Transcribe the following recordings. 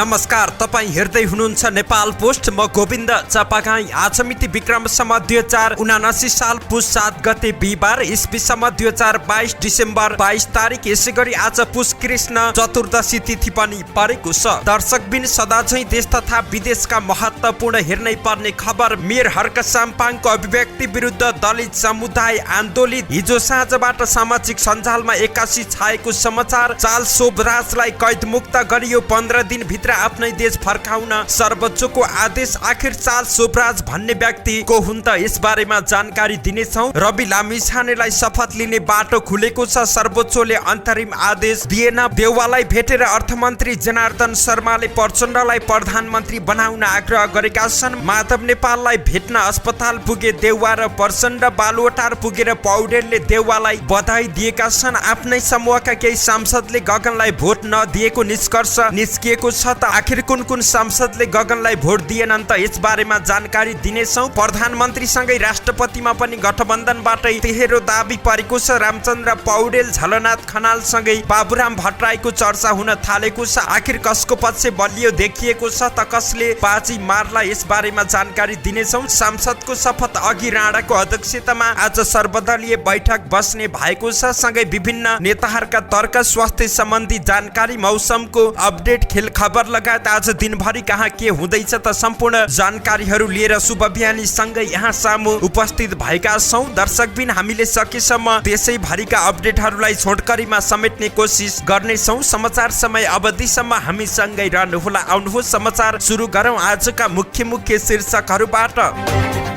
नमस्कार, तपाईँ हेर्दै हुनुहुन्छ नेपाल पोस्ट। म गोविन्द चापागाई। आज मिति विक्रमसम्म 2079 साल पुस 7 गते बिहिबार, इस्वीसम्म 2022 डिसेम्बर 22 तारिक। यसै गरी आज पुस कृष्ण चतुर्दशी तिथि पनि परेको छ। दर्शकबिन सदाझै देश तथा विदेशका महत्त्वपूर्ण हेर्नै पर्ने खबर। मेयर हर्क साम्पाङको अभिव्यक्ति विरुद्ध दलित समुदाय आन्दोलित। हिजो साँझबाट सामाजिक सञ्जालमा 81 छाएको समाचार। चार्ल्स सोबराजलाई कैदमुक्त गरियो। 15 दिन भित्र आफ्नै देश फर्काउन सर्वोच्चको आदेश। आखिर चार्ल्स सोबराज भन्ने व्यक्ति को हुन् त? यस बारेमा जानकारी दिनेछौँ। रवि लामिछानेलाई शपथ लिने बाटो खुलेको छ। सर्वोच्चले अन्तरिम आदेश दिएन। देउवालाई भेटेर अर्थमन्त्री जनार्दन शर्माले प्रचण्डलाई प्रधानमन्त्री बनाउन आग्रह गरेका छन्। माधव नेपाललाई भेट्न अस्पताल पुगे देउवा र प्रचण्ड। बालुवाटार पुगेर पौडेलले देउवालाई बधाई दिएका छन्। आफ्नै समूहका केही सांसदले गगनलाई भोट नदिएको निष्कर्ष निस्किएको छ। त आखिर कुन कुन सांसदले गगनलाई भोट दिएनन् त? यस बारेमा जानकारी दिनेछौँ। प्रधानमन्त्रीसँगै राष्ट्रपतिमा पनि गठबन्धनबाटै तेहेरो दाबी परेको छ। रामचन्द्र पौडेल, झलनाथ खनालसँगै बाबुराम भट्टराईको चर्चा हुन थालेको छ। आखिर कसको पक्ष बलियो देखिएको छ त कसले बाजी मार्ला? यस बारेमा जानकारी दिनेछौँ। सांसदको शपथ अघि राणाको अध्यक्षतामा आज सर्वदलीय बैठक बस्ने भएको छ। सँगै विभिन्न नेताहरूका तर्क, स्वास्थ्य सम्बन्धी जानकारी, मौसमको अपडेट, खेल खबर लगायत आज दिनभरि कहाँ के हुँदैछ त सम्पूर्ण जानकारीहरू लिएर शुभ बिहानीसँगै यहाँ सामु उपस्थित भएका छौँ। दर्शकबिन हामीले सकेसम्म देशैभरिका अपडेटहरूलाई छोटकरीमा समेट्ने कोसिस गर्नेछौँ। समाचार समय अवधिसम्म हामीसँगै रहनुहोला। आउनुहोस् समाचार सुरु गरौँ आजका मुख्य शीर्षकहरूबाट।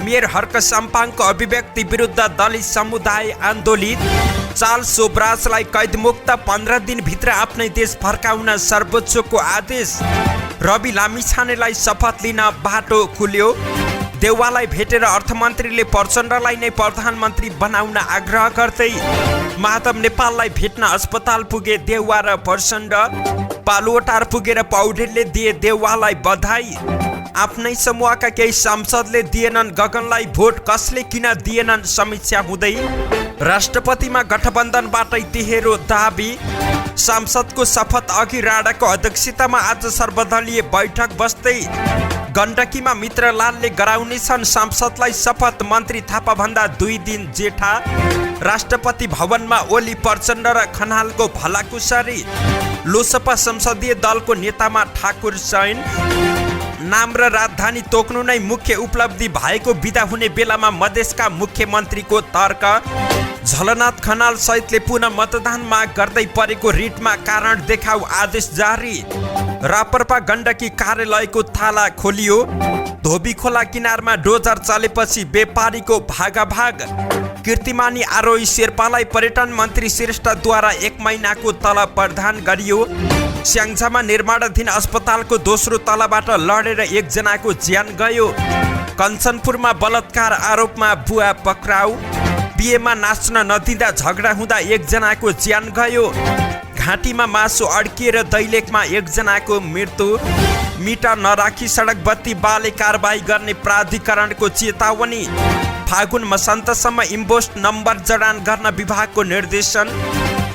मेयर हर्क साम्पाङको अभिव्यक्ति विरुद्ध दलित समुदाय आन्दोलित। चार्ल्स सोबराजलाई कैदमुक्त। 15 दिन भित्र आफ्नै देश फर्काउन सर्वोच्चको आदेश। रवि लामिछानेलाई शपथ लिन बाटो खुल्यो। देउवालाई भेटेर अर्थमन्त्रीले प्रचण्डलाई नै प्रधानमन्त्री बनाउन आग्रह गर्दै माधव नेपाललाई भेट्न अस्पताल पुगे देउवा र प्रचण्ड। बालुवाटार पुगेर पौडेलले दिए देउवालाई बधाई। आफ्नै समूहका केही सांसदले दिएनन् गगनलाई भोट, कसले किन दिएनन् समीक्षा हुँदै। राष्ट्रपतिमा गठबन्धनबाटै तेहेरो दाबी। सांसदको शपथ अघि राणाको अध्यक्षतामा आज सर्वदलीय बैठक बस्दै गण्डकीमा मित्रलालले गराउनेछन् सांसदलाई शपथ। मन्त्री थापा भन्दा 2 दिन जेठा। राष्ट्रपति भवनमा ओली, प्रचण्ड र खनालको भलाकुसारी। लोकसभा संसदीय दलको नेतामा ठाकुर चयन। नाम र राजधानी तोक्नु नै मुख्य उपलब्धि भएको बिदा हुने बेलामा मधेसका मुख्यमन्त्रीको तर्क। झलनाथ खनाल सहितले पुनः मतदान माग गर्दै परेको रिटमा कारण देखाउ आदेश जारी। रापरपा गण्डकी कार्यालयको ताला खोलियो। धोबी खोला किनारमा डोजर चलेपछि व्यापारीको भागाभाग। कीर्तिमानी आरोही शेर्पालाई पर्यटन मन्त्री श्रेष्ठद्वारा 1 महिनाको तलब प्रदान गरियो। स्याङ्जामा निर्माणाधीन अस्पतालको दोस्रो तलाबाट लडेर 1 जनाको ज्यान गयो। कञ्चनपुरमा बलात्कार आरोपमा बुवा पक्राउ। बिहेमा नाच्न नदिँदा झगडा हुँदा 1 जनाको ज्यान गयो। घाँटीमा मासु अड्किएर दैलेखमा 1 जनाको मृत्यु। मिटर नराखी सडक बत्ती बाले कारबाही गर्ने प्राधिकरणको चेतावनी। फागुन मसान्तसम्म इम्पोस्ट नम्बर जडान गर्न विभागको निर्देशन।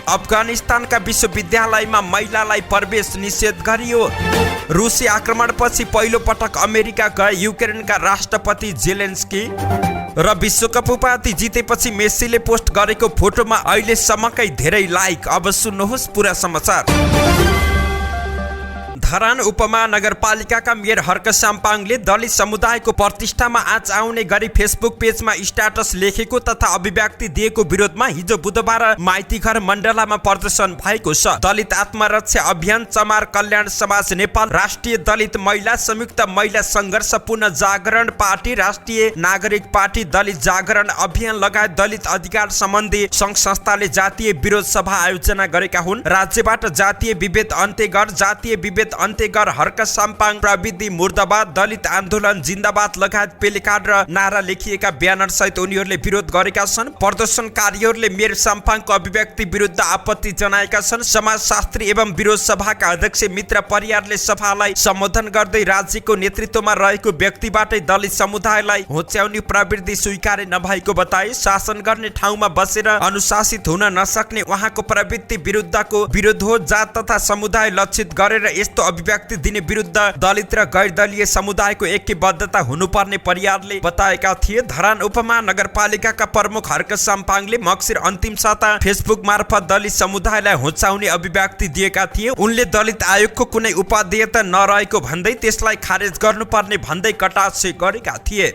अफगानिस्तानका विश्वविद्यालयमा महिलालाई प्रवेश निषेध गरियो। रुसी आक्रमणपछि पहिलो पटक अमेरिका गए युक्रेनका राष्ट्रपति जेलेन्स्की। र विश्वकप उपाधि जितेपछि मेस्सीले पोस्ट गरेको फोटोमा अहिलेसम्मकै धेरै लाइक। अब सुन्नुहोस् पुरा समाचार। धरान उपमहानगरपालिकाका मेयर हर्क साम्पाङले दलित समुदायको प्रतिष्ठामा आँच आउने गरी फेसबुक पेजमा स्ट्याटस लेखेको तथा अभिव्यक्ति दिएको विरोधमा हिजो बुधबार माइतीघर मण्डलामा प्रदर्शन भएको छ। दलित आत्मरक्षा अभियान, चमार कल्याण समाज नेपाल, राष्ट्रिय दलित महिला, संयुक्त महिला सङ्घर्ष पुनर्जागरण पार्टी, राष्ट्रिय नागरिक पार्टी, दलित जागरण अभियान लगायत दलित अधिकार सम्बन्धी सङ्घ संस्थाले जातीय विरोध सभा आयोजना गरेका हुन्। राज्यबाट जातीय विभेद अन्त्य गर, जातीय विभेद अन्त्य गर, हर्क साम्पाङ प्रविधि मुर्दाबाद, दलित आन्दोलन जिन्दाबाद लगायत पेलेकार्ड र नारा लेखिएका ब्यानर सहित उनीहरूले विरोध गरेका छन्। प्रदर्शनकारीहरूले मेयर साम्पाङको अभिव्यक्ति विरुद्ध आपत्ति जनाएका छन्। समाजशास्त्री एवं विरोध सभाका अध्यक्ष मित्र परियारले सभालाई सम्बोधन गर्दै राज्यको नेतृत्वमा रहेको व्यक्तिबाटै दलित समुदायलाई होच्याउने प्रवृत्ति स्वीकार्य नभएको बताए। शासन गर्ने ठाउँमा बसेर अनुशासित हुन नसक्ने उहाँको प्रवृत्ति विरुद्धको विरोध हो। जात तथा समुदाय लक्षित गरेर यस्तो अभिव्यक्ति दिने विरुद्ध दलित र गैर दलीय समुदायको ऐक्यबद्धता हुनुपर्ने परियारले बताएका थिए। धरान उपमहानगरपालिकाका प्रमुख हर्क साम्पाङले मक्सिर अन्तिम साता फेसबुक मार्फत दलित समुदायलाई होचाउने अभिव्यक्ति दिएका थिए। उनले दलित आयोगको कुनै उपादेयता नरहेको भन्दै त्यसलाई खारेज गर्नुपर्ने भन्दै कटाक्ष गरेका थिए।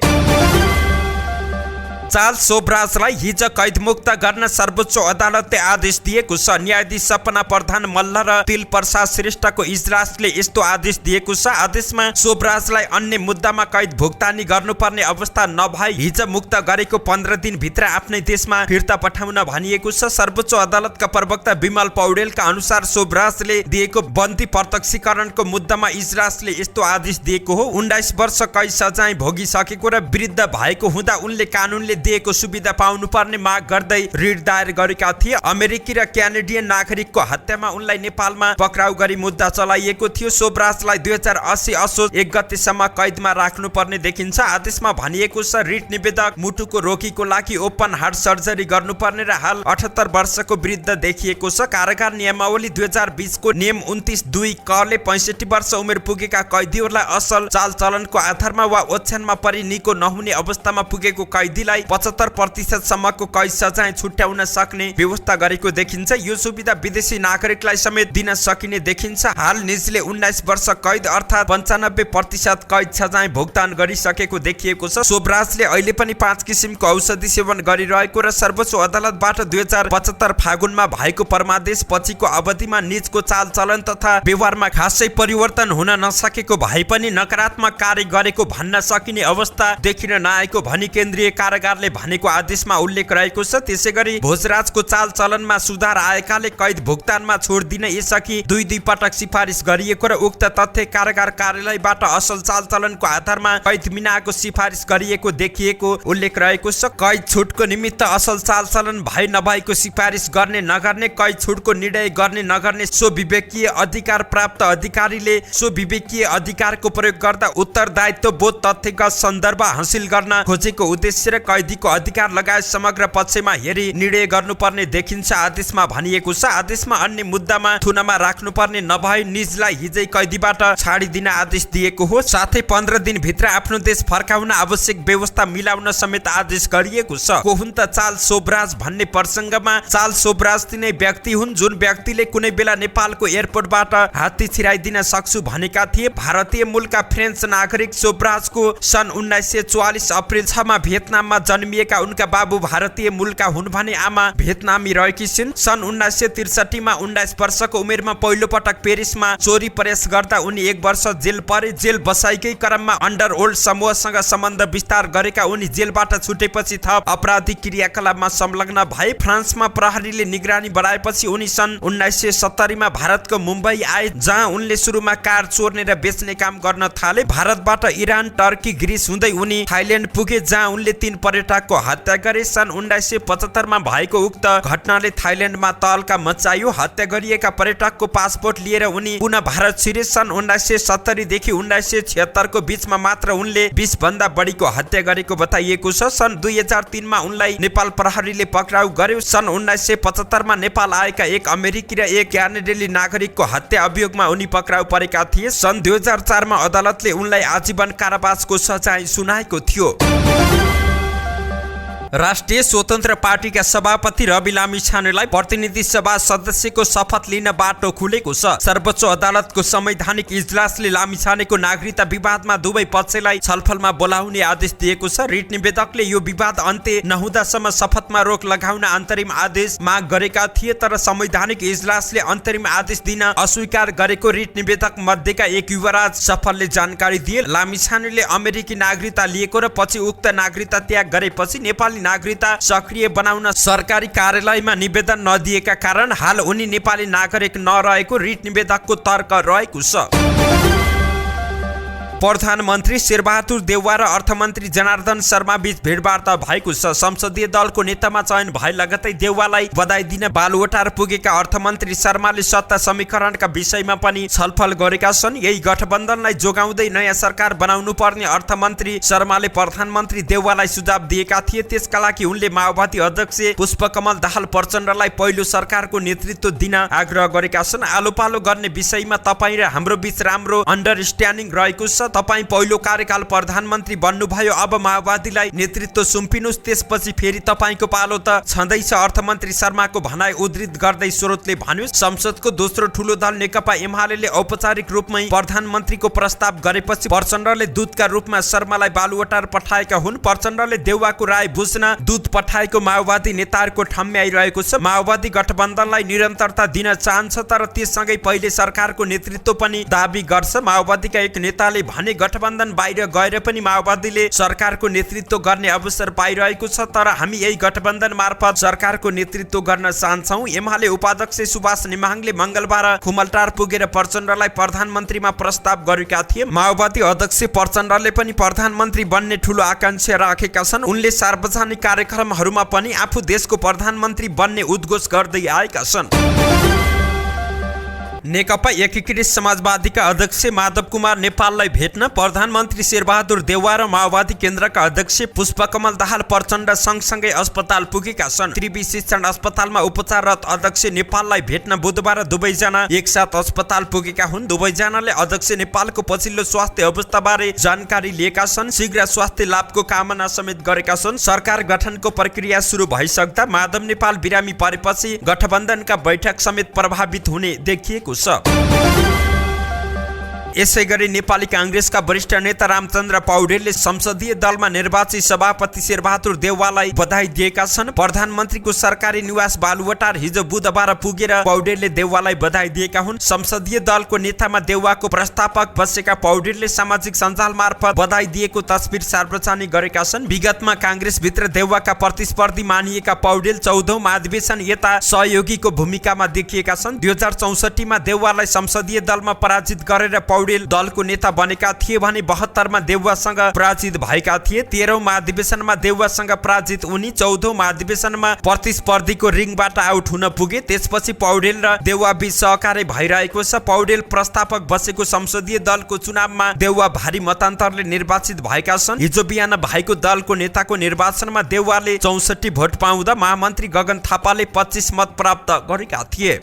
चार्ल्स सोब्राजलाई हिजो कैदमुक्त गर्न सर्वोच्च अदालतले आदेश दिएको छ। न्यायाधीश सपना प्रधान मल्ल र तिल प्रसाद श्रेष्ठको इजलासले यस्तो आदेश दिएको छ। आदेशमा सोब्राजलाई अन्य मुद्दामा कैद भुक्तानी गर्नुपर्ने अवस्था नभई हिजो मुक्त गरेको 15 दिनभित्र आफ्नै देशमा फिर्ता पठाउन भनिएको छ। सर्वोच्च अदालतका प्रवक्ता विमल पौडेलका अनुसार सोब्राजले दिएको बन्दी प्रत्यक्षीकरणको मुद्दामा इजलासले यस्तो आदेश दिएको हो। 19 वर्ष कैद सजाय भोगिसकेको र वृद्ध भएको हुँदा उनले कानुनले दिएको सुविधा पाउनुपर्ने माग गर्दै रिट दायर गरेका थिए। अमेरिकी र क्यानेडियन नागरिकको हत्यामा उनलाई नेपालमा पक्राउ गरी मुद्दा चलाइएको थियो। सोब्राजलाई 2080 असोज 1 गतेसम्म कैदमा राख्नुपर्ने देखिन्छ। आदेशमा भनिएको छ रिट निवेदक मुटुको रोगीको लागि ओपन हार्ट सर्जरी गर्नुपर्ने र हाल 78 वर्षको वृद्ध देखिएको छ। कारागार नियमावली 2020 को नियम 29(2) क ले 65 वर्ष उमेर पुगेका कैदीहरूलाई असल चालचलनको आधारमा वा ओछ्यानमा परि निको नहुने अवस्थामा पुगेको कैदीलाई 75% सम्मको कैद सजाय छुट्याउन सक्ने व्यवस्था गरेको देखिन्छ। यो सुविधा विदेशी नागरिकलाई समेत दिन सकिने देखिन्छ। हाल निजले 19 वर्ष कैद अर्थात् 95% कैद सजाय भुक्तान गरिसकेको देखिएको छ। सोब्राजले अहिले पनि 5 किसिमको औषधि सेवन गरिरहेको र सर्वोच्च अदालतबाट 2075 फागुनमा भएको परमादेश पछिको अवधिमा निजको चालचलन तथा व्यवहारमा खासै परिवर्तन हुन नसकेको भए पनि नकारात्मक कार्य गरेको भन्न सकिने अवस्था देखिन नआएको भनी केन्द्रीय कारागारले भनेको आदेशमा उल्लेख रहेको छ। त्यसैगरी भोजराजको चालचलनमा सुधार आएकाले कैद भुक्तानमा छोड दिन यसअघि 2 पटक सिफारिस गरिएको र उक्त तथ्य कारागार कार्यालयबाट असल चालचलनको आधारमा कैद मिनाको सिफारिस गरिएको देखिएको उल्लेख रहेको छ। कैद छुटको निमित्त असल चालचलन भए नभएको सिफारिस गर्ने नगर्ने, कैद छुटको निर्णय गर्ने नगर्ने सो विवेकीय अधिकार प्राप्त अधिकारीले सो विवेकीय अधिकारको प्रयोग गर्दा उत्तरदायित्व बोध तथ्यगत सन्दर्भ हासिल गर्न खोजेको उद्देश्य र कैदीको अधिकार लगायत समग्र पक्षमा हेरी निर्णय गर्नुपर्ने देखिन्छ। आदेशमा भनिएको छ आदेशमा अन्य मुद्दामा थुनमा राख्नुपर्ने नभई निजलाई हिजै कैदीबाट छाडिदिन आदेश दिएको हो। साथै 15 दिनभित्र आफ्नो देश फर्काउन आवश्यक व्यवस्था मिलाउन समेत आदेश गरिएको छ। को हुन् त चार्ल्स सोब्राज भन्ने प्रसङ्गमा चार्ल्स सोब्राज तिनै व्यक्ति हुन् जुन व्यक्तिले कुनै बेला नेपालको एयरपोर्टबाट हात्ती छिराइदिन सक्छु भनेका थिए। भारतीय मूलका फ्रेन्च नागरिक सोब्राजको सन् 1944 अप्रिल 6 मा भियतनाममा जन्मिएका उनका बाबु भारतीय मूलका हुन् भने आमा भियतनामी रहेकी छिन्। सन् 1963 मा 19 वर्षको उमेरमा पहिलो पटक पेरिसमा चोरी प्रयास गर्दा उनी 1 वर्ष जेल परे। जेल बसाइकै क्रममा अन्डरवर्ल्ड समूहसँग सम्बन्ध विस्तार गरेका उनी जेलबाट छुटेपछि थप अपराधिक क्रियाकलापमा संलग्न भए। फ्रान्समा प्रहरीले निगरानी बढाएपछि उनी सन् 1970 मा भारतको मुम्बई आए, जहाँ उनले सुरुमा कार चोर्ने र बेच्ने काम गर्न थाले। भारतबाट इरान, टर्की, ग्रिस हुँदै उनी थाइल्यान्ड पुगे, जहाँ उनले 3 पर्यटकको हत्या गरे। सन् 1975 मा भएको उक्त घटनाले थाइल्यान्डमा तहल्का मचायो। हत्या गरिएका पर्यटकको पासपोर्ट लिएर उनी पुनः भारत छिरे। सन् 1970 देखि 1976 को बीचमा मात्र उनले 20 भन्दा बढीको हत्या गरेको बताइएको छ। सन् 2003 मा उनलाई नेपाल प्रहरीले पक्राउ गर्यो। सन् 1975 मा नेपाल आएका एक अमेरिकी र एक क्यानेडियन नागरिकको हत्या अभियोगमा उनी पक्राउ परेका थिए। सन् 2004 मा अदालतले उनलाई आजीवन कारावासको सजाय सुनाएको थियो। राष्ट्रिय स्वतन्त्र पार्टीका सभापति रवि लामिछानेलाई प्रतिनिधि सभा सदस्यको शपथ लिन बाटो खुलेको छ। सर्वोच्च अदालतको संवैधानिक इजलासले लामिछानेको नागरिकता विवादमा दुवै पक्षलाई छलफलमा बोलाउने आदेश दिएको छ। रिट निवेदकले यो विवाद अन्त्य नहुँदासम्म शपथमा रोक लगाउन अन्तरिम आदेश माग गरेका थिए, तर संवैधानिक इजलासले अन्तरिम आदेश दिन अस्वीकार गरेको रिट निवेदक मध्येका एक युवराज सफलले जानकारी दिए। लामिछानेले अमेरिकी नागरिकता लिएको र पछि उक्त नागरिकता त्याग गरेपछि नेपाली नागरिकता सक्रिय बनाउन सरकारी कार्यालयमा निवेदन नदिएका कारण हाल उनी नेपाली नागरिक नरहेको रिट निवेदकको तर्क रहेको छ। प्रधानमन्त्री शेरबहादुर देउवा र अर्थमन्त्री जनार्दन शर्मा बीच भेटवार्ता भएको छ। संसदीय दलको नेतामा चयन भए लगतै देउवालाई बधाई दिन बालुवाटार पुगेका अर्थमन्त्री शर्माले सत्ता समीकरणका विषयमा पनि छलफल गरेका छन्। यही गठबन्धनलाई जोगाउँदै नयाँ सरकार बनाउनु पर्ने अर्थमन्त्री शर्माले प्रधानमन्त्री देउवालाई सुझाव दिएका थिए। त्यसका लागि उनले माओवादी अध्यक्ष पुष्पकमल दाहाल प्रचण्डलाई पहिलो सरकारको नेतृत्व दिन आग्रह गरेका छन्। आलोपालो गर्ने विषयमा तपाईँ र हाम्रो बीच राम्रो अन्डरस्ट्यान्डिङ रहेको छ। तपाईँ पहिलो कार्यकाल प्रधानमन्त्री बन्नुभयो, अब माओवादीलाई नेतृत्व सुम्पिनुस्, त्यसपछि फेरि तपाईँको पालो त छँदैछ, अर्थमन्त्री शर्माको भनाइ उद्धृत गर्दै स्रोतले भन्यो। संसदको दोस्रो ठूलो दल नेकपा एमाले औपचारिक रूपमै प्रधानमन्त्रीको प्रस्ताव गरेपछि प्रचण्डले दूतका रूपमा शर्मालाई बालुवाटार पठाएका हुन्। प्रचण्डले देउवाको राय बुझ्न दूत पठाएको माओवादी नेताहरूको ठम्म्याइरहेको छ। माओवादी गठबन्धनलाई निरन्तरता दिन चाहन्छ, तर त्यससँगै पहिले सरकारको नेतृत्व पनि दाबी गर्छ। माओवादीका एक नेताले भने गठबन्धन बाहिर गएर पनि माओवादीले सरकारको नेतृत्व गर्ने अवसर पाइरहेको छ, तर हामी यही गठबन्धन मार्फत सरकारको नेतृत्व गर्न चाहन्छौँ। एमाले उपाध्यक्ष सुभाष नेमाङले मंगलबार खुमलटार पुगेर प्रचण्डलाई प्रधानमन्त्रीमा प्रस्ताव गरेका थिए। माओवादी अध्यक्ष प्रचण्डले पनि प्रधानमन्त्री बन्ने ठूलो आकांक्षा राखेका छन्। उनले सार्वजनिक कार्यक्रमहरूमा पनि आफू देशको प्रधानमन्त्री बन्ने उद्घोष गर्दै आएका छन्। नेकपा एकीकृत समाजवादीका अध्यक्ष माधव कुमार नेपाललाई भेट्न प्रधानमन्त्री शेरबहादुर देउवा र माओवादी केन्द्रका अध्यक्ष पुष्पकमल दाहाल प्रचण्ड सँगसँगै अस्पताल पुगेका छन्। त्रिवी शिक्षण अस्पतालमा उपचाररत अध्यक्ष नेपाललाई भेट्न बुधबार दुवैजना एकसाथ अस्पताल पुगेका हुन्। दुवैजनाले अध्यक्ष नेपालको पछिल्लो स्वास्थ्य अवस्थाबारे जानकारी लिएका छन्। शीघ्र स्वास्थ्य लाभको कामना समेत गरेका छन्। सरकार गठनको प्रक्रिया सुरु भइसक्दा माधव नेपाल बिरामी परेपछि गठबन्धनका बैठक समेत प्रभावित हुने देखिएको छ। यसैगरी नेपाली कांग्रेसका वरिष्ठ नेता रामचन्द्र पौडेलले संसदीय दलमा निर्वाचित सभापति शेरबहादुर देउवालाई बधाई दिएका छन्। प्रधानमन्त्रीको सरकारी निवास बालुवाटार हिजो बुधबार पुगेर पौडेलले देउवालाई बधाई दिएका हुन्। संसदीय दलको नेतामा देउवाको प्रस्तावक बसेका पौडेलले सामाजिक सञ्जाल मार्फत बधाई दिएको तस्बिर सार्वजनिक गरेका छन्। विगतमा कांग्रेसभित्र देउवाका प्रतिस्पर्धी मानिएका पौडेल 14औं महाधिवेशन यता सहयोगीको भूमिकामा देखिएका छन्। 2064 मा देउवालाई संसदीय दलमा पराजित गरेर पौडेल दलको नेता बनेका थिए भने 72 मा देउवासँग पराजित भएका थिए। 13औं महाधिवेशनमा देउवासँग पराजित उनी 14औं महाधिवेशनमा प्रतिस्पर्धीको रिङबाट आउट हुन पुगे। त्यसपछि पौडेल र देउवा बीच सहकार्य भइरहेको छ। पौडेल प्रस्तावक बसेको संसदीय दलको चुनावमा देउवा भारी मतान्तरले निर्वाचित भएका छन्। हिजो बिहान भएको दलको नेताको निर्वाचनमा देउवाले 64 भोट पाउँदा महामन्त्री गगन थापाले 25 मत प्राप्त गरेका थिए।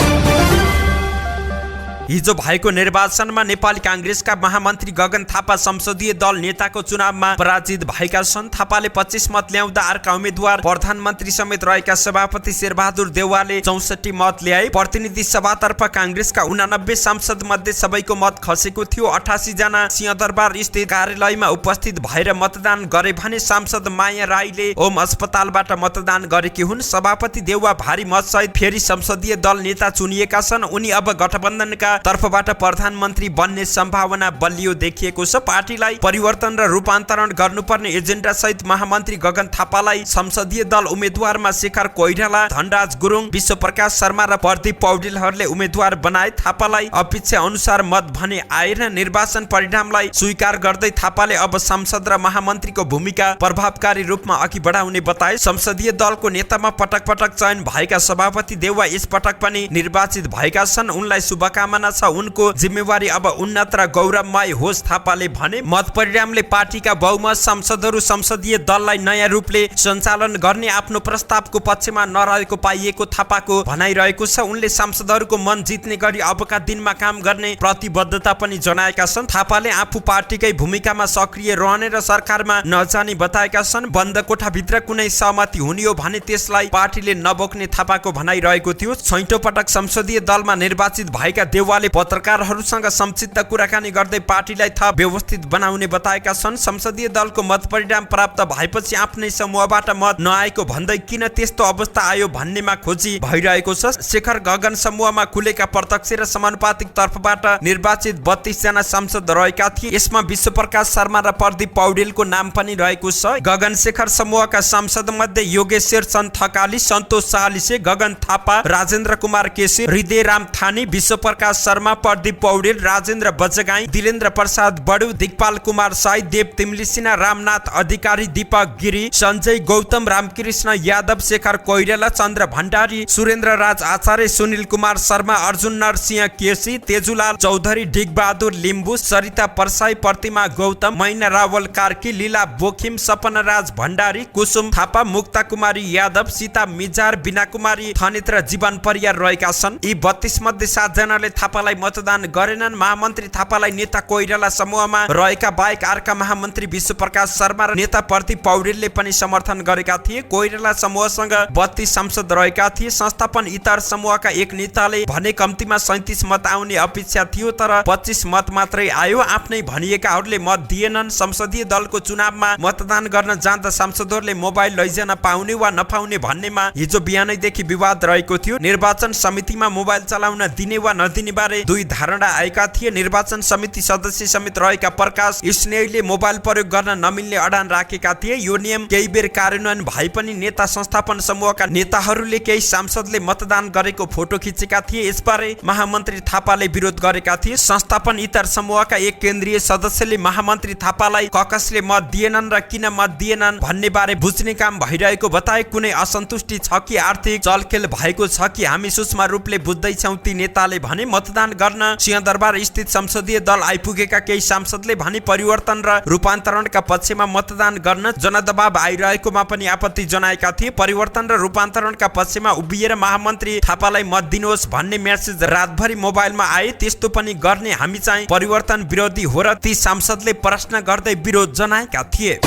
हिजो भएको निर्वाचनमा नेपाली कांग्रेसका महामन्त्री गगन थापा संसदीय दल नेताको चुनावमा पराजित भएका छन्। थापाले 25 मत ल्याउँदा अर्का उम्मेद्वार प्रधानमन्त्री समेत रहेका सभापति शेरबहादुर देउवाले 64 मत ल्याए। प्रतिनिधि सभातर्फ कांग्रेसका 89 सांसद मध्ये सबैको मत खसेको थियो। 88 जना सिंहदरबार स्थित कार्यालयमा उपस्थित भएर मतदान गरे भने सांसद माया राईले ओम अस्पतालबाट मतदान गरेकी हुन्। सभापति देउवा भारी मतसहित फेरि संसदीय दल नेता चुनिएका छन्। उनी अब गठबन्धनका तर्फबाट प्रधानमन्त्री बन्ने सम्भावना बलियो देखिएको छ। पार्टीलाई परिवर्तन र रूपान्तरण गर्नुपर्ने एजेन्डा सहित महामन्त्री गगन थापालाई संसदीय दल उम्मेद्वारमा शेखर कोइराला, धनराज गुरुङ, विश्वप्रकाश शर्मा र प्रदीप पौडेलहरूले उम्मेद्वार बनाए। थापालाई अपेक्षा अनुसार मत भने आएर निर्वाचन परिणामलाई स्वीकार गर्दै थापाले अब सांसद र महामन्त्रीको भूमिका प्रभावकारी रूपमा अघि बढाउने बताए। संसदीय दलको नेतामा पटक पटक चयन भएका सभापति देउवा यसपटक पनि निर्वाचित भएका छन्। उनलाई शुभकामना छ। उनको जिम्मेवारी अब उन्नत र गौरवमय होस्, थापाले भने। मत परिणामले पार्टीका बहुमत सांसदहरू संसदीय दललाई नयाँ रूपले सञ्चालन गर्ने आफ्नो प्रस्तावको पक्षमा नरहेको पाइएको थापाको भनाइरहेको छ। उनले सांसदहरूको मन जित्ने गरी अबका दिनमा काम गर्ने प्रतिबद्धता पनि जनाएका छन्। थापाले आफू पार्टीकै भूमिकामा सक्रिय रहने र सरकारमा नजाने बताएका छन्। बन्द कोठाभित्र कुनै सहमति हुने हो भने त्यसलाई पार्टीले नबोक्ने थापाको भनाइरहेको थियो। 6औं पटक संसदीय दलमा निर्वाचित भएका देउवाले पत्रकारहरूसँग संक्षिप्त कुराकानी गर्दै पार्टीलाई थप व्यवस्थित बनाउने बताएका छन्। संसदीय दलको मत परिणाम प्राप्त भएपछि आफ्नै समूहबाट मत नआएको भन्दै किन त्यस्तो अवस्था आयो भन्नेमा खोजी भइरहेको छ। शेखर गगन समूहमा खुलेका प्रत्यक्ष र समानुपातिक तर्फबाट निर्वाचित 32 जना सांसद रहेका थिए। यसमा विश्वप्रकाश शर्मा र प्रदीप पौडेलको नाम पनि रहेको छ। गगन शेखर समूहका सांसद मध्ये योगेश्वर चन्द थकाली, सन्तोष सालिसे, गगन थापा, राजेन्द्र कुमार केसी, हृदय राम थानी, विश्वप्रकाश शर्मा, प्रदीप पौडेल, राजेन्द्र बजगाई, दिलेन्द्र प्रसाद बडु, दिगपाल कुमार साई, देव तिमली सिन्हा, रामनाथ अधिकारी, दीपक गिरी, संजय गौतम, रामकृष्ण यादव, शेखर कोइराला, चन्द्र भण्डारी, सुरेन्द्र राज आचार्य, सुनिल कुमार शर्मा, अर्जुन नरसिंह केसी, तेजुलाल चौधरी, डिगबहादुर लिम्बू, सरिता परसाई, प्रतिमा गौतम, मैना रावल कार्की, लीला बोखिम, सपना राज भण्डारी, कुसुम थापा, मुक्ता कुमारी यादव, सीता मिजार, बिना कुमारी थनित र जीवन परियार रहेका छन्। यी 32 मध्ये 7 जनाले थापालाई मतदान गरेनन्। महामन्त्री थापालाई नेता कोइराला समूहमा रहेका बाहेक अर्का महामन्त्री विश्वप्रकाश शर्मा र नेता प्रदीप पौडेलले पनि समर्थन गरेका थिए। कोइराला समूहसँग 32 सांसद रहेका थिए। संस्थापन इतर समूहका एक नेताले भने कम्तीमा 37 मत आउने अपेक्षा थियो, तर 25 मत मात्रै आयो। आफ्नै भनिएकाहरूले मत दिएनन्। संसदीय दलको चुनावमा मतदान गर्न जाँदा सांसदहरूले मोबाइल लैजान पाउने वा नपाउने भन्नेमा हिजो बिहानैदेखि विवाद रहेको थियो। निर्वाचन समितिमा मोबाइल चलाउन दिने वा नदिने बारे दुई धारणा आएका थिए। निर्वाचन समिति सदस्य समेत रहेका प्रकाश स्नेहीले मोबाइल प्रयोग गर्न नमिल्ने अडान राखेका थिए। यो नियम केही बेर कार्यान्वयन भए पनि नेता संस्थापन समूहका नेताहरूले केही सांसदले मतदान गरेको फोटो खिचेका थिए। यसबारे महामन्त्री थापाले विरोध गरेका थिए। संस्थापन इतर समूहका एक केन्द्रीय सदस्यले महामन्त्री थापालाई ककसले मत दिएनन् र किन मत दिएनन् भन्ने बारे बुझ्ने काम भइरहेको बताए। कुनै असन्तुष्टि छ कि आर्थिक चलखेल भएको छ कि हामी सूक्ष्म रूपले बुझ्दैछौँ, ती नेताले भने। मतदान गर्न सिंहदरबार स्थित संसदीय दल आइपुगेका केही सांसदले भने परिवर्तन र रूपान्तरणका पक्षमा मतदान गर्न जनदबाब आइरहेकोमा पनि आपत्ति जनाएका थिए। परिवर्तन र रूपान्तरणका पक्षमा उभिएर महामन्त्री थापालाई मत दिनुहोस् भन्ने मेसेज रातभरि मोबाइलमा आए। त्यस्तो पनि गर्ने हामी चाहिँ परिवर्तन विरोधी हो र ती सांसदले प्रश्न गर्दै विरोध जनाएका थिए।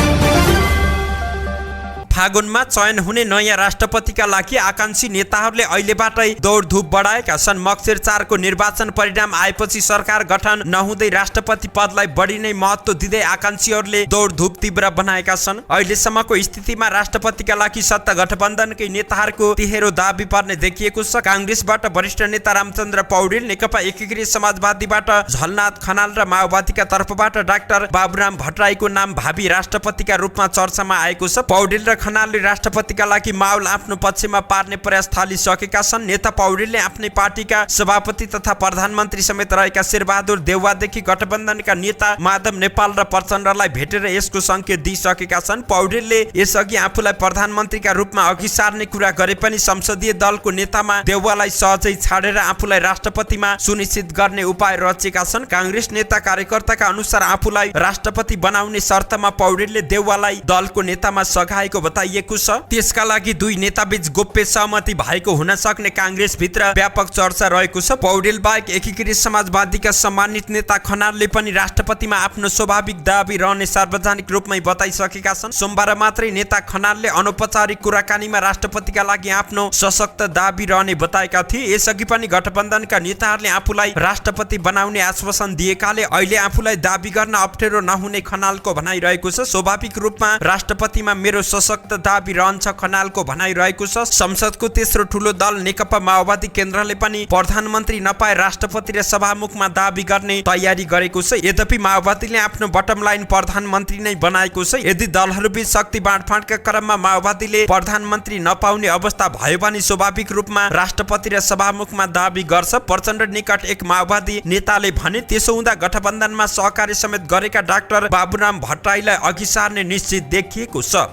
फागुनमा चयन हुने नयाँ राष्ट्रपतिका लागि आकांक्षी नेताहरूले अहिलेबाटै दौडधुप बढाएका छन्। मक्सिर 4 को निर्वाचन परिणाम आएपछि सरकार गठन नहुँदै राष्ट्रपति पदलाई बढी नै महत्त्व दिँदै आकांक्षीहरूले दौडधुप तीव्र बनाएका छन्। अहिलेसम्मको स्थितिमा राष्ट्रपतिका लागि सत्ता गठबन्धनकै नेताहरूको तिहेरो दाबी पर्ने देखिएको छ। कांग्रेसबाट वरिष्ठ नेता रामचन्द्र पौडेल, नेकपा एकीकृत समाजवादीबाट झलनाथ खनाल र माओवादीका तर्फबाट डाक्टर बाबुराम भट्टराईको नाम भावी राष्ट्रपतिका रूपमा चर्चामा आएको छ। पौडेल र खनालले राष्ट्रपतिका लागि माहौल आफ्नो पक्षमा पार्ने प्रयास थालिसकेका छन्। नेता पौडेलले आफ्नै पार्टीका सभापति तथा प्रधानमन्त्री समेत रहेका शेरबहादुर देउवादेखि गठबन्धनका नेता माधव नेपाल र प्रचण्डलाई भेटेर यसको संकेत दिइसकेका छन्। पौडेलले यसअघि आफूलाई प्रधानमन्त्रीका रूपमा अघि सार्ने कुरा गरे पनि संसदीय दलको नेतामा देउवालाई सहजै छाडेर आफूलाई राष्ट्रपतिमा सुनिश्चित गर्ने उपाय रचेका छन्। कांग्रेस नेता कार्यकर्ताका अनुसार आफूलाई राष्ट्रपति बनाउने शर्तमा पौडेलले देउवालाई दलको नेतामा सघाएको बताइएको छ। त्यसका लागि दुई नेताबीच गोप्य सहमति भएको हुन सक्ने कांग्रेस भित्र व्यापक चर्चा रहेको छ। पौडेल बाहेक एकीकृत समाजवादीका सम्मानित नेता खनालले पनि राष्ट्रपतिमा आफ्नो स्वाभाविक दाबी रहने सार्वजनिक रूपमै बताइसकेका छन्। सोमबार मात्रै नेता खनालले अनौपचारिक कुराकानीमा राष्ट्रपतिका लागि आफ्नो सशक्त दाबी रहने बताएका थिए। यसअघि पनि गठबन्धनका नेताहरूले आफूलाई राष्ट्रपति बनाउने आश्वासन दिएकाले अहिले आफूलाई दाबी गर्न अप्ठ्यारो नहुने खनालको भनाइरहेको छ। स्वाभाविक रूपमा राष्ट्रपतिमा मेरो सशक्त दाबी रहन्छ खनालको भनाइरहेको छ। संसदको तेस्रो ठूलो दल नेकपा माओवादी केन्द्रले पनि प्रधानमन्त्री नपाए राष्ट्रपति र सभामुखमा दाबी गर्ने तयारी गरेको छ। यद्यपि माओवादीले आफ्नो बटम लाइन प्रधानमन्त्री नै बनाएको छ। यदि दलहरूबीच शक्ति बाँडफाँडका क्रममा माओवादीले प्रधानमन्त्री नपाउने अवस्था भयो भने स्वाभाविक रूपमा राष्ट्रपति र सभामुखमा दाबी गर्छ। प्रचण्ड निकट एक माओवादी नेताले भने त्यसो हुँदा गठबन्धनमा सहकार्य समेत गरेका डाक्टर बाबुराम भट्टराईलाई अघि सार्ने निश्चित देखिएको छ।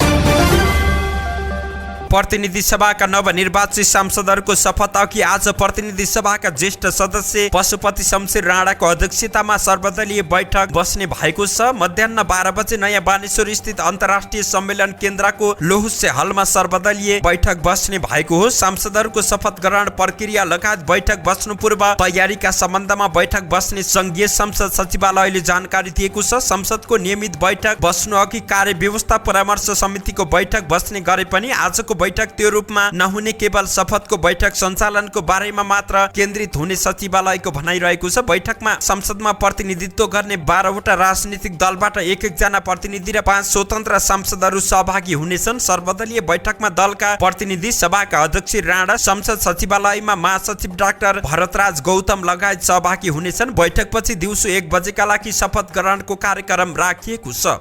प्रतिनिधि सभाका नवनिर्वाचित सांसदहरूको शपथ अघि आज प्रतिनिधि सभाका ज्येष्ठ सदस्य पशुपति शमशेर राणाको अध्यक्षतामा सर्वदलीय बैठक बस्ने भएको छ। मध्याह्न 12 बजे नयाँ बानेश्वर स्थित अन्तर्राष्ट्रिय सम्मेलन केन्द्रको लोहुसे हलमा सर्वदलीय बैठक बस्ने भएको हो। सांसदहरूको शपथ ग्रहण प्रक्रिया लगायत बैठक बस्नु पूर्व तयारीका सम्बन्धमा बैठक बस्ने संघीय संसद सचिवालयले जानकारी दिएको छ। संसदको नियमित बैठक बस्नु अघि कार्य व्यवस्था परामर्श समितिको बैठक बस्ने गरे पनि आजको बैठक त्यो रूपमा नहुने केवल शपथको बैठक सञ्चालनको बारेमा मात्र केन्द्रित हुने सचिवालयको भनाइरहेको छ। बैठकमा संसदमा प्रतिनिधित्व गर्ने 12 वटा राजनीतिक दलबाट एक जना प्रतिनिधि र 5 स्वतन्त्र सांसदहरू सहभागी हुनेछन्। सर्वदलीय बैठकमा दलका प्रतिनिधि सभाका अध्यक्ष राणा, संसद सचिवालयमा महासचिव डाक्टर भरतराज गौतम लगायत सहभागी हुनेछन्। बैठकपछि दिउँसो 1 बजेका लागि शपथ ग्रहणको कार्यक्रम राखिएको छ।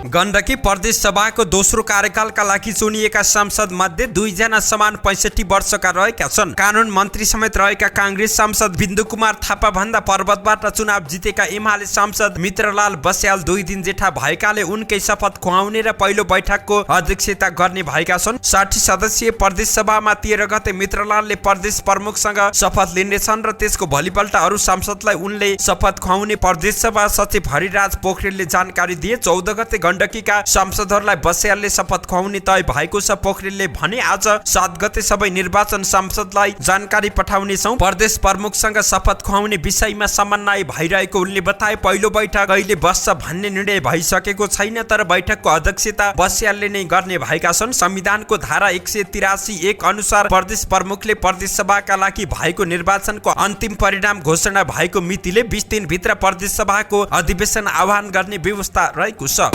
गण्डकी प्रदेश सभाको दोस्रो कार्यकालका लागि चुनिएका सांसद मध्ये 2 जना समान 65 वर्षका रहेका छन्। कानुन मन्त्री समेत रहेका कांग्रेस सांसद बिन्दु कुमार थापा भन्दा पर्वतबाट चुनाव जितेका एमाले सांसद मित्रलाल बस्याल 2 दिन जेठा भएकाले उनकै शपथ खुवाउने र पहिलो बैठकको अध्यक्षता गर्ने भएका छन्। 60 सदस्यीय प्रदेश सभामा 13 गते मित्रलालले प्रदेश प्रमुखसँग शपथ लिनेछन् र त्यसको भोलिपल्ट अरू सांसदलाई उनले शपथ खुवाउने प्रदेश सभा सचिव हरिराज पोखरेलले जानकारी दिए। 14 गते गण्डकीका सांसदहरूलाई बस्यालले शपथ खुवाउने तय भएको छ। पोखरेलले भने आज 7 गते सबै निर्वाचन सांसदलाई जानकारी पठाउनेछौँ। प्रदेश प्रमुखसँग शपथ खुवाउने विषयमा समन्वय भइरहेको उनले बताए। पहिलो बैठक कहिले बस्छ भन्ने निर्णय भइसकेको छैन, तर बैठकको अध्यक्षता बस्यालले नै गर्ने भएका छन्। संविधानको धारा 183(1) अनुसार प्रदेश प्रमुखले प्रदेश सभाका लागि भएको निर्वाचनको अन्तिम परिणाम घोषणा भएको मितिले 20 दिनभित्र प्रदेश सभाको अधिवेशन आह्वान गर्ने व्यवस्था रहेको छ।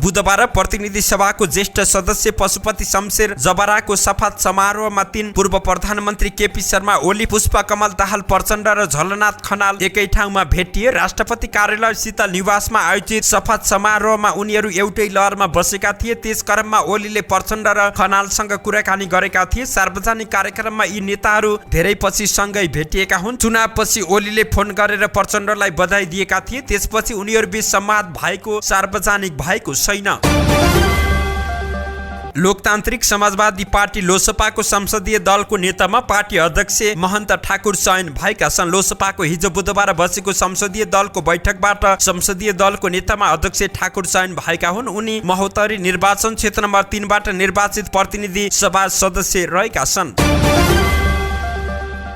बुधबार प्रतिनिधि सभाको ज्येष्ठ सदस्य पशुपति शमशेर जबराको शपथ समारोहमा 3 पूर्व प्रधानमन्त्री केपी शर्मा ओली, पुष्पकमल दाहाल प्रचण्ड र झलनाथ खनाल एकै ठाउँमा भेटिए। राष्ट्रपति कार्यालय शीतल निवासमा आयोजित शपथ समारोहमा उनीहरू एउटै लहरमा बसेका थिए। त्यस क्रममा ओलीले प्रचण्ड र खनालसँग कुराकानी गरेका थिए। सार्वजनिक कार्यक्रममा यी नेताहरू धेरै पछि सँगै भेटिएका हुन्। चुनावपछि ओलीले फोन गरेर प्रचण्डलाई बधाई दिएका थिए। त्यसपछि उनीहरूबीच संवाद भएको सार्वजनिक भएको छैन। लोकतान्त्रिक समाजवादी पार्टी लोसपाको संसदीय दलको नेतामा पार्टी अध्यक्ष महन्त ठाकुर चयन भएका छन्। लोसपाको हिजो बुधबार बसेको संसदीय दलको बैठकबाट संसदीय दलको नेतामा अध्यक्ष ठाकुर चयन भएका हुन्। उनी महोत्तरी निर्वाचन क्षेत्र नम्बर 3 बाट निर्वाचित प्रतिनिधि सभा सदस्य रहेका छन्।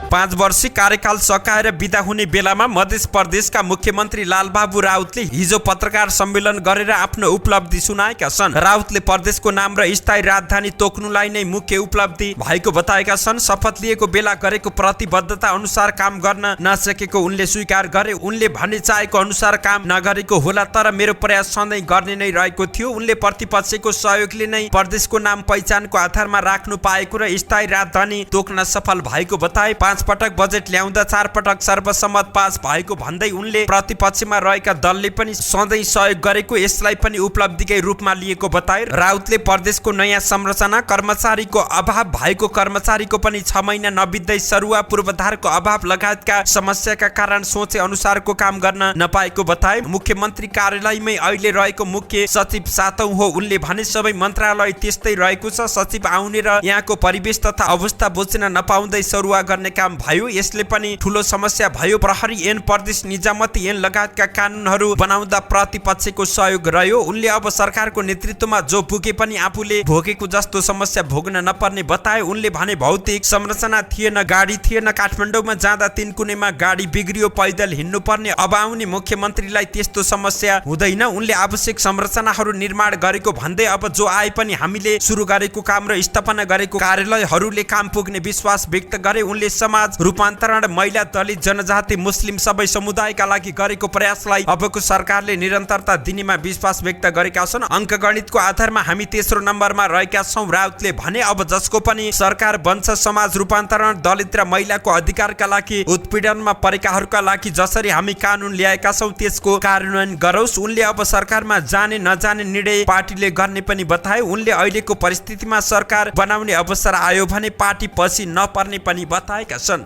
5 वर्षीय कार्यकाल सकाएर बिदा हुने बेलामा मध्य प्रदेशका मुख्यमन्त्री लालबाबु राउतले हिजो पत्रकार सम्मेलन गरेर आफ्नो उपलब्धि सुनाएका छन्। राउतले प्रदेशको नाम र स्थायी राजधानी तोक्नुलाई नै मुख्य उपलब्धि भएको बताएका छन्। शपथ लिएको बेला गरेको प्रतिबद्धता अनुसार काम गर्न नसकेको उनले स्वीकार गरे। उनले भने चाहेको अनुसार काम नगरेको होला, तर मेरो प्रयास सधैँ गर्ने नै रहेको थियो। उनले प्रतिपक्षको सहयोगले नै प्रदेशको नाम पहिचानको आधारमा राख्नु पाएको र स्थायी राजधानी तोक्न सफल भएको बताए। 5 पटक बजेट ल्याउँदा 4 पटक सर्वसम्मत पास भएको भन्दै उनले प्रतिपक्षमा रहेका दलले पनि सधैँ सहयोग गरेको, यसलाई पनि उपलब्धिकै रूपमा लिएको बताए। राउतले प्रदेशको नयाँ संरचना, कर्मचारीको अभाव भएको, कर्मचारीको पनि 6 महिना नबित्दै सरुवा पूर्वाधारको अभाव लगायतका समस्याका कारण सोचे अनुसारको काम गर्न नपाएको बताए। मुख्यमन्त्री कार्यालयमै अहिले रहेको मुख्य सचिव 7औं हो। उनले भने सबै मन्त्रालय त्यस्तै रहेको छ। सचिव आउने र यहाँको परिवेश तथा अवस्था बुझ्न नपाउँदै सरुवा गर्ने काम भयो। यसले पनि ठूलो समस्या भयो। प्रहरी ऐन, प्रदेश निजामती ऐन लगायतका कानुनहरू बनाउँदा प्रतिपक्षको सहयोग रह्यो। उनले अब सरकारको नेतृत्वमा जो पुगे पनि आफूले भोगेको जस्तो समस्या भोग्न नपर्ने बताए। उनले भने भौतिक संरचना थिएन, गाडी थिएन, काठमाडौँमा जाँदा 3 कुनेमा गाडी बिग्रियो, पैदल हिँड्नु पर्ने। अब आउने मुख्यमन्त्रीलाई त्यस्तो समस्या हुँदैन। उनले आवश्यक संरचनाहरू निर्माण गरेको भन्दै अब जो आए पनि हामीले सुरु गरेको काम र स्थापना गरेको कार्यालयहरूले काम पुग्ने विश्वास व्यक्त गरे। उनले समाज रूपान्तरण, महिला, दलित, जनजाति, मुस्लिम सबै समुदायका लागि गरेको प्रयासलाई अबको सरकारले निरन्तरता दिनेमा विश्वास व्यक्त गरेका छन्। अङ्कगणितको आधारमा हामी तेस्रो नम्बरमा रहेका छौँ। राउतले भने अब जसको पनि सरकार बन्छ समाज रूपान्तरण, दलित र महिलाको अधिकारका लागि, उत्पीडनमा परेकाहरूका लागि जसरी हामी कानुन ल्याएका छौँ त्यसको कार्यान्वयन गरोस्। उनले अब सरकारमा जाने नजाने निर्णय पार्टीले गर्ने पनि बताए। उनले अहिलेको परिस्थितिमा सरकार बनाउने अवसर आयो भने पार्टी पछि नपर्ने पनि बताएका छन्।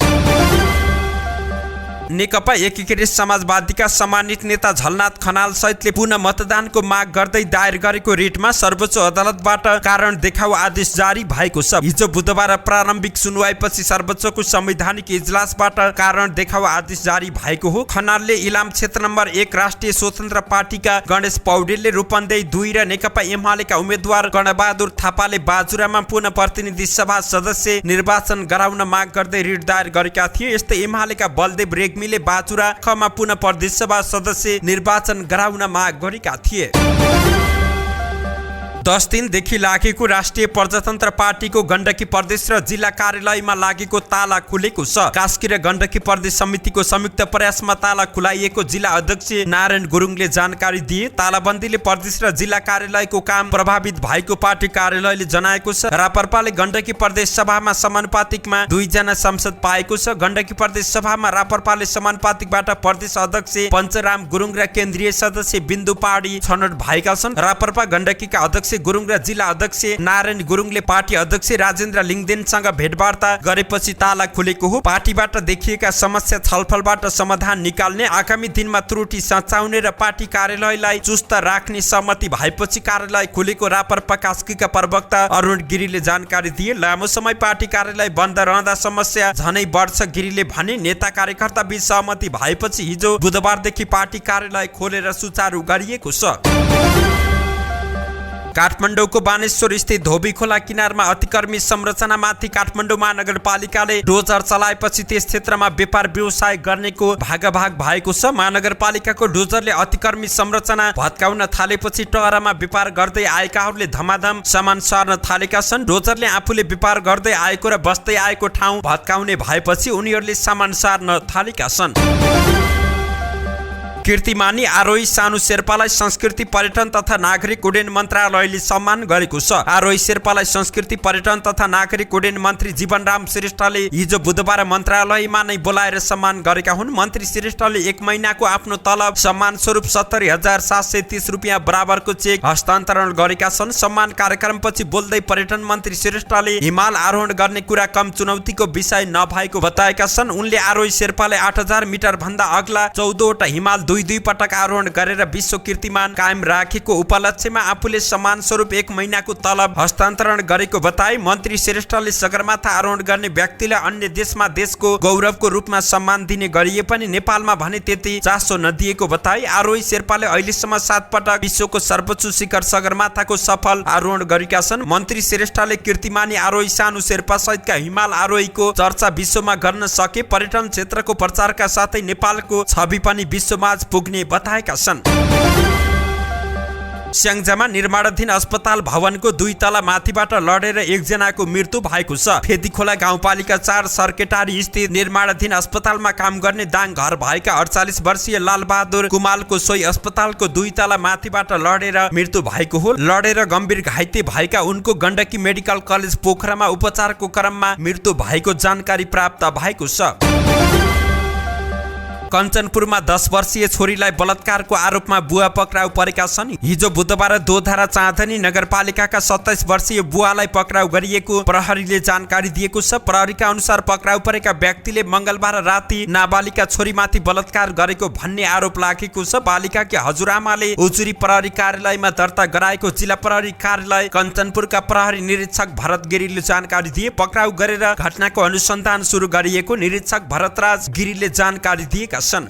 नेकपा एकीकृत समाजवादीका सम्मानित नेता झलनाथ खनाल सहितले पुनः मतदानको माग गर्दै दायर गरेको रिटमा सर्वोच्च अदालतबाट कारण देखाउ आदेश जारी भएको छ। हिजो बुधबार प्रारम्भिक सुनवाईपछि सर्वोच्चको संवैधानिक इजलासबाट कारण देखाउ आदेश जारी भएको हो। खनालले इलाम क्षेत्र नम्बर 1 राष्ट्रिय स्वतन्त्र पार्टीका गणेश पौडेलले, रूपन्देही 2 र नेकपा एमालेका उम्मेद्वार गणबहादुर थापाले बाजुरामा पुनः प्रतिनिधि सभा सदस्य निर्वाचन गराउन माग गर्दै रिट दायर गरेका थिए। यस्तै एमालेका बलदेव रेग्मीले बाजुरा खमा पुनः प्रदेश सभा सदस्य निर्वाचन गराउन माग गरेका थिए। 10 दिनदेखि लागेको राष्ट्रिय प्रजातन्त्र पार्टीको गण्डकी प्रदेश र जिल्ला कार्यालयमा लागेको ताला खुलेको छ। कास्की र गण्डकी प्रदेश समितिको संयुक्त प्रयासमा ताला खुलाइएको जिल्ला अध्यक्ष नारायण गुरुङले जानकारी दिए। तालाबन्दीले प्रदेश र जिल्ला कार्यालयको काम प्रभावित भएको पार्टी कार्यालयले जनाएको छ। रापरपाले गण्डकी प्रदेश सभामा समानुपातिकमा 2 जना सांसद पाएको छ। गण्डकी प्रदेश सभामा रापरपाले समानुपातिकबाट प्रदेश अध्यक्ष पञ्चराम गुरुङ र केन्द्रीय सदस्य बिन्दु पहाडी छनौट भएका छन्। रापरपा गण्डकीका अध्यक्ष गुरुङ र जिल्ला अध्यक्ष नारायण गुरुङले पार्टी अध्यक्ष राजेन्द्र लिङदेनसँग भेटवार्ता गरेपछि ताला खुलेको हो। पार्टीबाट देखिएका समस्या छलफलबाट समाधान निकाल्ने, आगामी दिनमा त्रुटि सच्याउने र पार्टी कार्यालयलाई चुस्त राख्ने सहमति भएपछि कार्यालय खुलेको रापरपा कास्कीका प्रवक्ता अरुण गिरीले जानकारी दिए। लामो समय पार्टी कार्यालय बन्द रहँदा समस्या झनै बढ्छ गिरीले भने। नेता कार्यकर्ता बीच सहमति भएपछि हिजो बुधबारदेखि पार्टी कार्यालय खोलेर सुचारू गरिएको छ। काठमाडौँको बानेश्वर स्थित धोबी खोला किनारमा अतिक्रमित संरचनामाथि काठमाडौँ महानगरपालिकाले डोजर चलाएपछि त्यस क्षेत्रमा व्यापार व्यवसाय गर्नेको भागाभाग भएको छ। महानगरपालिकाको डोजरले अतिक्रमित संरचना भत्काउन थालेपछि टहरामा व्यापार गर्दै आएकाहरूले धमाधम सामान सार्न थालेका छन्। डोजरले आफूले व्यापार गर्दै आएको र बस्दै आएको ठाउँ भत्काउने भएपछि उनीहरूले सामान सार्न थालेका छन्। कीर्तिमानी आरोही सानु शेर्पालाई संस्कृति पर्यटन तथा नागरिक उड्डयन मन्त्रालयले सम्मान गरेको छ। आरोही शेर्पालाई संस्कृति पर्यटन तथा नागरिक उड्डयन मन्त्री जीवनराम श्रेष्ठले हिजो बुधबार मन्त्रालयमा नै बोलाएर सम्मान गरेका हुन्। मन्त्री श्रेष्ठले 1 महिनाको आफ्नो तलब सम्मान स्वरूप 70,730 रुपियाँ बराबरको चेक हस्तान्तरण गरेका छन्। सम्मान कार्यक्रमपछि बोल्दै पर्यटन मन्त्री श्रेष्ठले हिमाल आरोहण गर्ने कुरा कम चुनौतीको विषय नभएको बताएका छन्। उनले आरोही शेर्पाले 8000 मिटर भन्दा अग्ला 14वटा हिमाल 2 पटक आरोहण गरेर विश्व कीर्तिमान कायम राखेको उपलक्ष्यमा आफूले सम्मान स्वरूप 1 महिनाको तलब हस्तान्तरण गरेको बताए। मन्त्री श्रेष्ठले सगरमाथा आरोहण गर्ने व्यक्तिलाई अन्य देशमा देशको गौरवको रूपमा सम्मान दिने गरिए पनि नेपालमा भने त्यति चासो नदिएको बताए। आरोही शेर्पाले अहिलेसम्म 7 पटक विश्वको सर्वोच्च शिखर सगरमाथाको सफल आरोहण गरेका छन्। मन्त्री श्रेष्ठले कीर्तिमानी आरोही सानु शेर्पा सहितका हिमाल आरोहीको चर्चा विश्वमा गर्न सके। पर्यटन क्षेत्रको प्रचारका साथै नेपालको छवि पनि विश्वमा पुग्ने बताएका छन्। स्याङ्जामा निर्माणाधीन अस्पताल भवनको 2 तला माथिबाट लडेर 1 जनाको मृत्यु भएको छ। फेदीखोला गाउँपालिका 4 सर्केटारी स्थित निर्माणाधीन अस्पतालमा काम गर्ने दाङ घर भएका 48 वर्षीय लालबहादुर कुमालको सोही अस्पतालको 2 तला माथिबाट लडेर मृत्यु भएको हो। लडेर गम्भीर घाइते भएका उनको गण्डकी मेडिकल कलेज पोखरामा उपचारको क्रममा मृत्यु भएको जानकारी प्राप्त भएको छ। कञ्चनपुरमा 10 वर्षीय छोरीलाई बलात्कारको आरोपमा बुवा पक्राउ परेका छन्। हिजो बुधबार दोधारा चाँदनी नगरपालिकाका 27 वर्षीय बुवालाई पक्राउ गरिएको प्रहरीले जानकारी दिएको छ। प्रहरीका अनुसार पक्राउ परेका व्यक्तिले मंगलबार राति नाबालिका छोरीमाथि बलात्कार गरेको भन्ने आरोप लागेको छ। बालिकाकी हजुरआमाले उजुरी प्रहरी कार्यालयमा दर्ता गराएको जिल्ला प्रहरी कार्यालय कञ्चनपुरका प्रहरी निरीक्षक भरत गिरीले जानकारी दिए। पक्राउ गरेर घटनाको अनुसन्धान सुरु गरिएको निरीक्षक भरतराज गिरीले जानकारी दिएका छन्।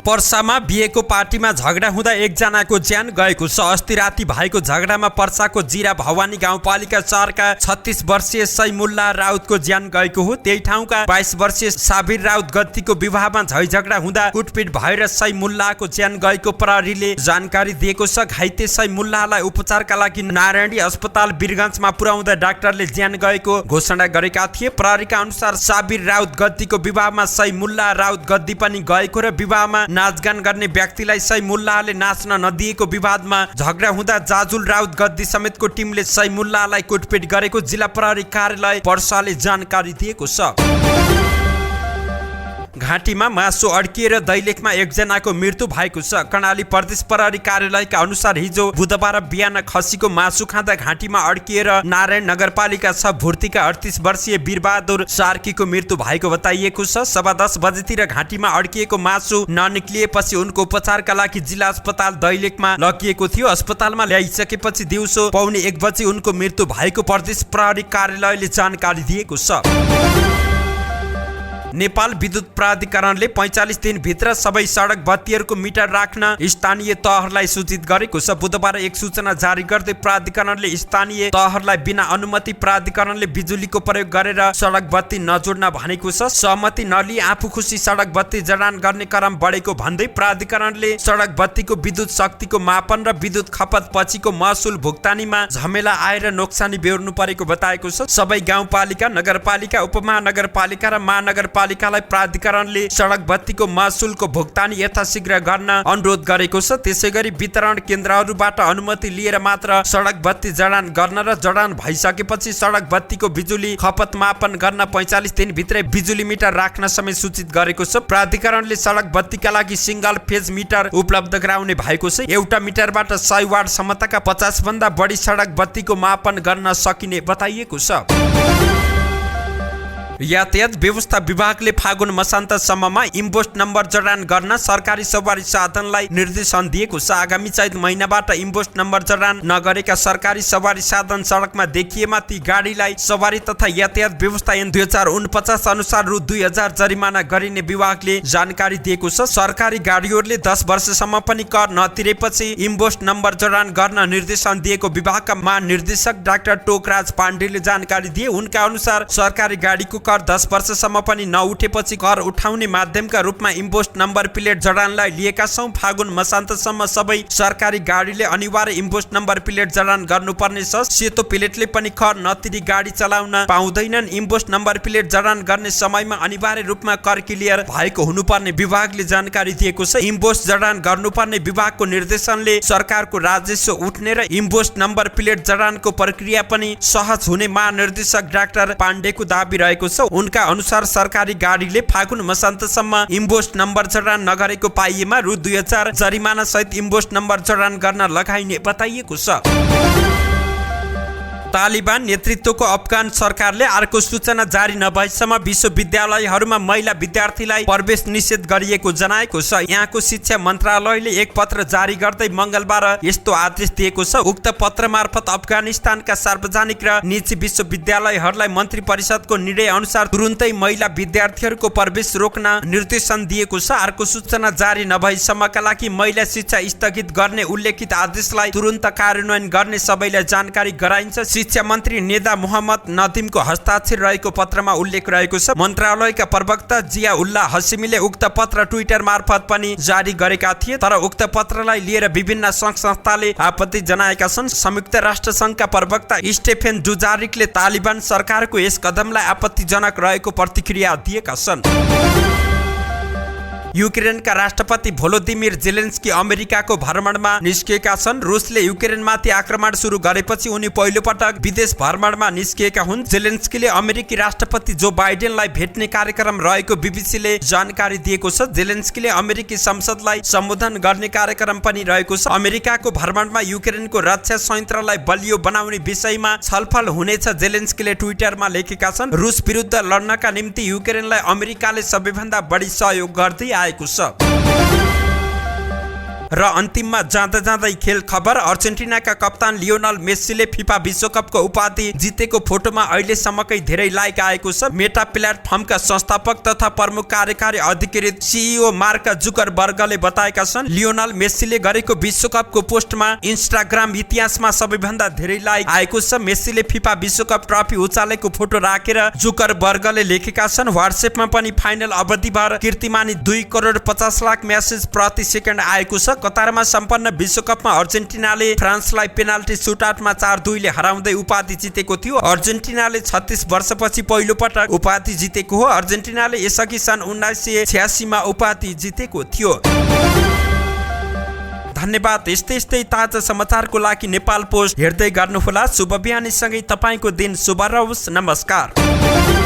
पर्सामा बिहेको पार्टीमा झगडा हुँदा 1 जनाको ज्यान गएको छ। अस्ति राति भएको झगडामा पर्साको जिरा भवानी गाउँपालिका 4 का 36 वर्षीय सैमुल्ला राउतको ज्यान गएको हो। त्यही ठाउँका 22 वर्षीय साबिर राउत गद्दीको विवाहमा झैझगडा हुँदा कुटपिट भएर सैमुल्लाको ज्यान गएको प्रहरीले जानकारी दिएको छ। घाइते सैमुल्लालाई उपचारका लागि नारायणी अस्पताल वीरगञ्जमा पुर्याउँदा डाक्टरले ज्यान गएको घोषणा गरेका थिए। प्रहरीका अनुसार साबिर राउत गद्दीको विवाहमा सैमुल्ला राउत गद्दी पनि गएको र विवाहमा नाचगान गर्ने व्यक्तिलाई सैमुल्लाले नाच्न नदिएको विवादमा झगडा हुँदा जाजुल राउत गद्दी समेतको टिमले सैमुल्लालाई कुटपिट गरेको जिल्ला प्रहरी कार्यालय पर्साले जानकारी दिएको छ। घाँटीमा मासु अड्किएर दैलेखमा 1 जनाको मृत्यु भएको छ। कर्णाली प्रदेश प्रहरी कार्यालयका अनुसार हिजो बुधबार बिहान खसीको मासु खाँदा घाँटीमा अड्किएर नारायण नगरपालिका 6 भुर्तीका 38 वर्षीय वीरबहादुर सार्कीको मृत्यु भएको बताइएको छ। 10:15 बजेतिर घाँटीमा अड्किएको मासु ननिक्लिएपछि उनको उपचारका लागि जिल्ला अस्पताल दैलेखमा लगिएको थियो। अस्पतालमा ल्याइसकेपछि दिउँसो 1:15 बजे उनको मृत्यु भएको प्रदेश प्रहरी कार्यालयले जानकारी दिएको छ। नेपाल विद्युत प्राधिकरणले 45 दिनभित्र सबै सडक बत्तीहरूको मिटर राख्न स्थानीय तहहरूलाई सूचित गरेको छ। बुधबार एक सूचना जारी गर्दै प्राधिकरणले स्थानीय तहहरूलाई बिना अनुमति प्राधिकरणले बिजुलीको प्रयोग गरेर सडक बत्ती नजोड्न भनेको छ। सहमति नलिई आफू खुसी सडक बत्ती जडान गर्ने क्रम बढेको भन्दै प्राधिकरणले सडक बत्तीको विद्युत शक्तिको मापन र विद्युत खपत पछिको महसुल भुक्तानीमा झमेला आएर नोक्सानी बेहोर्नु परेको बताएको छ। सबै गाउँपालिका, नगरपालिका, उपमहानगरपालिका र महानगरपालिकालाई प्राधिकरणले सडक बत्तीको महसुलको भुक्तानी यथाशीघ्र गर्न अनुरोध गरेको छ। त्यसैगरी वितरण केन्द्रहरूबाट अनुमति लिएर मात्र सडक बत्ती जडान गर्न र जडान भइसकेपछि सडक बत्तीको बिजुली खपत मापन गर्न 45 दिनभित्रै बिजुली मिटर राख्न समेत सूचित गरेको छ। प्राधिकरणले सडक बत्तीका लागि सिंगल फेज मिटर उपलब्ध गराउने भएको छ। एउटा मिटरबाट 100 वाट क्षमताका 50 भन्दा बढी सडक बत्तीको मापन गर्न सकिने बताइएको छ। यातायात व्यवस्था विभागले फागुन मसान्तसम्ममा इम्पोस्ट नम्बर जडान गर्न सरकारी सवारी साधनलाई निर्देशन दिएको छ। आगामी चैत महिनाबाट इम्पोस्ट नम्बर जडान नगरेका सरकारी सवारी साधन सडकमा देखिएमा ती गाडीलाई सवारी तथा यातायात व्यवस्था ऐन 2049 अनुसार रु 2000 जरिमाना गरिने विभागले जानकारी दिएको छ। सरकारी गाडीहरूले 10 वर्षसम्म पनि कर नतिरेपछि इम्पोस्ट नम्बर जडान गर्न निर्देशन दिएको विभागका महानिर्देशक डाक्टर टोकराज पाण्डेले जानकारी दिए। उनका अनुसार सरकारी गाडीको कर 10 वर्षसम्म पनि नउठेपछि कर उठाउने माध्यमका रूपमा इम्पोस्ट नम्बर प्लेट जडानलाई लिएका छौं। फागुन मसान्तसम्म सबै सरकारी गाडीले अनिवार्य इम्पोस्ट नम्बर प्लेट जडान गर्नुपर्ने छ। सेतो प्लेटले पनि कर नतिरी गाडी चलाउन पाउँदैनन्। इम्पोस्ट नम्बर प्लेट जडान गर्ने समयमा अनिवार्य रूपमा कर क्लियर भएको हुनुपर्ने विभागले जानकारी दिएको छ। इम्पोस्ट जडान गर्नुपर्ने विभागको निर्देशनले सरकारको राजस्व उठ्ने र इम्पोस्ट नम्बर प्लेट जडानको प्रक्रिया पनि सहज हुने महानिर्देशक डाक्टर पाण्डेको दाबी रहेको छ। उनका अनुसार सरकारी गाडीले फागुन मसान्तसम्म इम्पोस्ट नम्बर जडान नगरेको पाइएमा रु 2000 जरिमाना सहित इम्पोस्ट नम्बर जडान गर्न लगाइने बताइएको छ। तालिबान नेतृत्वको अफगान सरकारले अर्को सूचना जारी नभएसम्म विश्वविद्यालयहरूमा महिला विद्यार्थीलाई प्रवेश निषेध गरिएको जनाएको छ। यहाँको शिक्षा मन्त्रालयले एक पत्र जारी गर्दै मंगलबार यस्तो आदेश दिएको छ। उक्त पत्र मार्फत अफगानिस्तानका सार्वजनिक र निजी विश्वविद्यालयहरूलाई मन्त्री परिषदको निर्णय अनुसार तुरुन्तै महिला विद्यार्थीहरूको प्रवेश रोक्न निर्देशन दिएको छ। अर्को सूचना जारी नभएसम्मका लागि महिला शिक्षा स्थगित गर्ने उल्लेखित आदेशलाई तुरुन्त कार्यान्वयन गर्ने सबैलाई जानकारी गराइन्छ। शिक्षा मन्त्री नेदा मोहम्मद नदिमको हस्ताक्षर रहेको पत्रमा उल्लेख रहेको छ। मन्त्रालयका प्रवक्ता जिया उल्लाह हसिमीले उक्त पत्र ट्विटर मार्फत पनि जारी गरेका थिए, तर उक्त पत्रलाई लिएर विभिन्न संघ संस्थाले आपत्ति जनाएका छन्। संयुक्त राष्ट्र संघका प्रवक्ता स्टेफेन डुजारिकले तालिबान सरकारको यस कदमलाई आपत्तिजनक रहेको प्रतिक्रिया दिएका छन्। युक्रेनका राष्ट्रपति भोलोदिमिर जेलेन्स्की अमेरिकाको भ्रमणमा निस्किएका छन्। रुसले युक्रेनमाथि आक्रमण सुरु गरेपछि उनी पहिलो पटक विदेश भ्रमणमा निस्किएका हुन्। जेलेन्स्कीले अमेरिकी राष्ट्रपति जो बाइडेनलाई भेट्ने कार्यक्रम रहेको बीबीसीले जानकारी दिएको छ। जेलेन्स्कीले अमेरिकी संसदलाई सम्बोधन गर्ने कार्यक्रम पनि रहेको छ। अमेरिकाको भ्रमणमा युक्रेनको रक्षा संयन्त्रलाई बलियो बनाउने विषयमा छलफल हुनेछ, जेलेन्स्कीले ट्विटरमा लेखेका छन्। रुस विरुद्ध लड्नका निम्ति युक्रेनलाई अमेरिकाले सबैभन्दा बढी सहयोग गर्दै आएको छ। र अन्तिममा जाँदा जाँदै खेल खबर। अर्जेन्टिनाका कप्तान लियोनल मेस्सीले फिफा विश्वकपको उपाधि जितेको फोटोमा अहिलेसम्मकै धेरै लाइक आएको छ। मेटा प्लेटफर्मका संस्थापक तथा प्रमुख कार्यकारी अधिकृत सीईओ मार्क जुकरबर्गले बताएका छन्, लियोनल मेस्सीले गरेको विश्वकपको पोस्टमा इन्स्टाग्राम इतिहासमा सबैभन्दा धेरै लाइक आएको छ। मेस्सीले फिफा विश्वकप ट्रफी उचालेको फोटो राखेर जुकरबर्गले लेखेका छन्, व्हाट्सएपमा पनि फाइनल अवधिभर कीर्तिमानी 2 करोड 50 लाख मेसेज प्रति सेकेन्ड आएको छ। कतारमा सम्पन्न विश्वकपमा अर्जेन्टिनाले फ्रान्सलाई पेनाल्टी सुटआउटमा 4-2 ले हराउँदै उपाधि जितेको थियो। अर्जेन्टिनाले 36 वर्षपछि पहिलो पटक उपाधि जितेको हो। अर्जेन्टिनाले यसअघि सन् 1986 मा उपाधि जितेको थियो। धन्यवाद। यस्तै ताजा समाचारको लागि नेपाल पोस्ट हेर्दै गर्नुहोला। शुभ बिहानीसँगै तपाईको दिन शुभ रहोस्। नमस्कार।